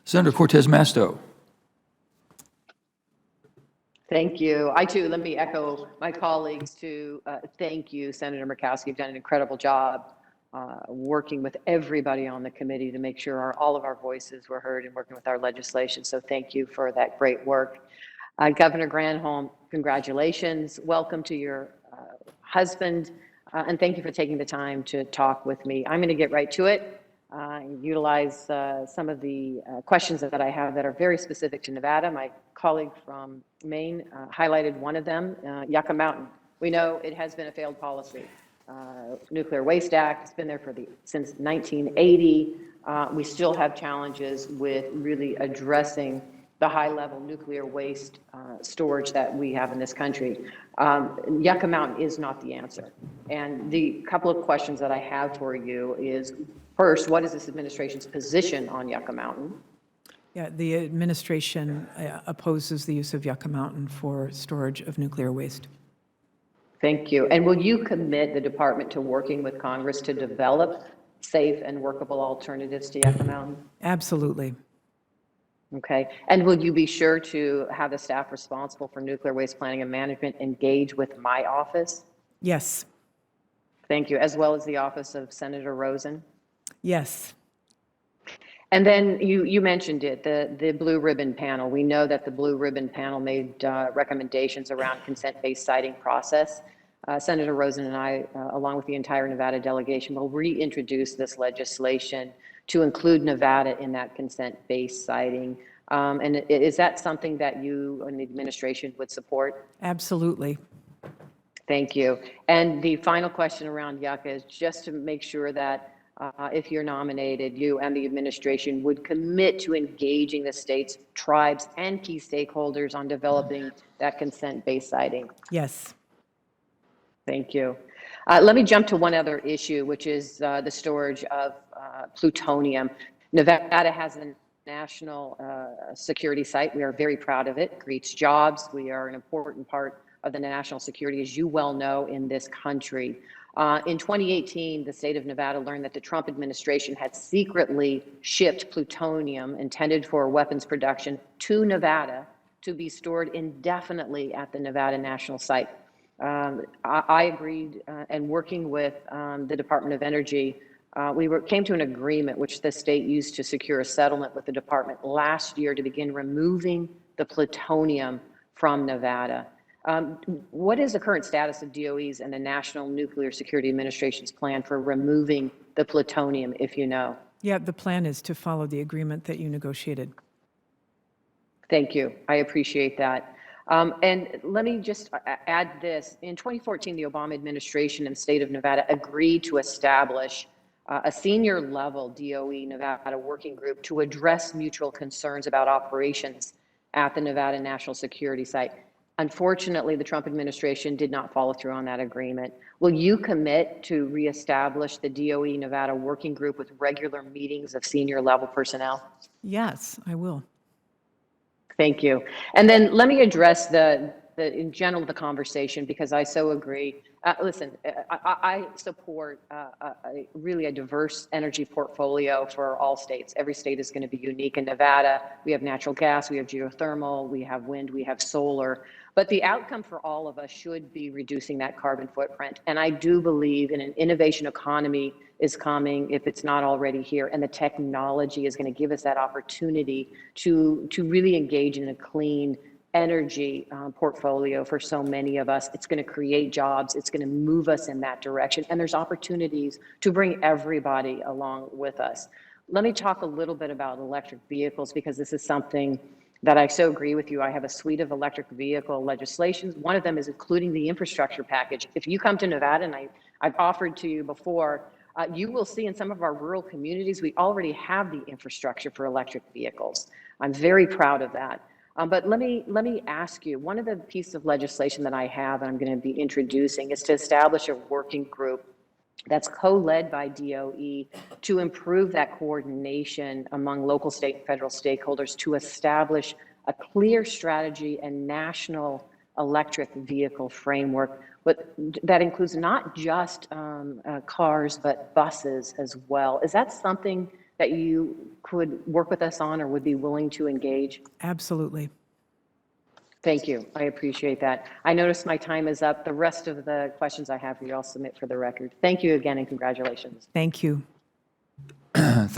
Senator Cortez Masto. Thank you. I too, let me echo my colleagues to thank you, Senator Murkowski. You've done an incredible job working with everybody on the committee to make sure all of our voices were heard and working with our legislation. So thank you for that great work. Governor Granholm, congratulations. Welcome to your husband. And thank you for taking the time to talk with me. I'm going to get right to it. Utilize some of the questions that I have that are very specific to Nevada. My colleague from Maine highlighted one of them, Yucca Mountain. We know it has been a failed policy. Nuclear Waste Act, it's been there since 1980. We still have challenges with really addressing the high-level nuclear waste storage that we have in this country. Yucca Mountain is not the answer. And the couple of questions that I have for you is, first, what is this administration's position on Yucca Mountain? Yeah, the administration opposes the use of Yucca Mountain for storage of nuclear waste. Thank you. And will you commit the department to working with Congress to develop safe and workable alternatives to Yucca Mountain? Absolutely. Okay. And will you be sure to have the staff responsible for nuclear waste planning and management engage with my office? Yes. Thank you. As well as the office of Senator Rosen? Yes. And then you mentioned it, the Blue Ribbon Panel. We know that the Blue Ribbon Panel made recommendations around consent-based siting process. Senator Rosen and I, along with the entire Nevada delegation, will reintroduce this legislation to include Nevada in that consent-based siting. And is that something that you and the administration would support? Absolutely. Thank you. And the final question around Yucca is just to make sure that if you're nominated, you and the administration would commit to engaging the state's tribes and key stakeholders on developing that consent-based siting. Yes. Thank you. Let me jump to one other issue, which is the storage of plutonium. Nevada has a national security site. We are very proud of it. It creates jobs. We are an important part of the national security, as you well know, in this country. In 2018, the state of Nevada learned that the Trump administration had secretly shipped plutonium intended for weapons production to Nevada to be stored indefinitely at the Nevada National Site. I agreed, and working with the Department of Energy, we came to an agreement which the state used to secure a settlement with the department last year to begin removing the plutonium from Nevada. What is the current status of DOE's and the National Nuclear Security Administration's plan for removing the plutonium, if you know? Yeah, the plan is to follow the agreement that you negotiated. Thank you. I appreciate that. And let me just add this. In 2014, the Obama administration and the state of Nevada agreed to establish a senior level DOE Nevada working group to address mutual concerns about operations at the Nevada National Security Site. Unfortunately, the Trump administration did not follow through on that agreement. Will you commit to reestablish the DOE Nevada working group with regular meetings of senior level personnel? Yes, I will. Thank you. And then let me address in general the conversation, because I so agree. Listen, I support really a diverse energy portfolio for all states. Every state is going to be unique. In Nevada, we have natural gas, we have geothermal, we have wind, we have solar. But the outcome for all of us should be reducing that carbon footprint. And I do believe in an innovation economy is coming, if it's not already here, and the technology is going to give us that opportunity to really engage in a clean energy portfolio for so many of us. It's going to create jobs. It's going to move us in that direction. And there's opportunities to bring everybody along with us. Let me talk a little bit about electric vehicles, because this is something that I so agree with you. I have a suite of electric vehicle legislations. One of them is including the infrastructure package. If you come to Nevada, and I've offered to you before, you will see in some of our rural communities, we already have the infrastructure for electric vehicles. I'm very proud of that. But let me ask you, one of the pieces of legislation that I have and I'm going to be introducing is to establish a working group that's co-led by DOE to improve that coordination among local, state, and federal stakeholders to establish a clear strategy and national electric vehicle framework, but that includes not just cars, but buses as well. Is that something that you could work with us on or would be willing to engage? Absolutely. Thank you. I appreciate that. I notice my time is up. The rest of the questions I have for you, I'll submit for the record. Thank you again and congratulations. Thank you. Thank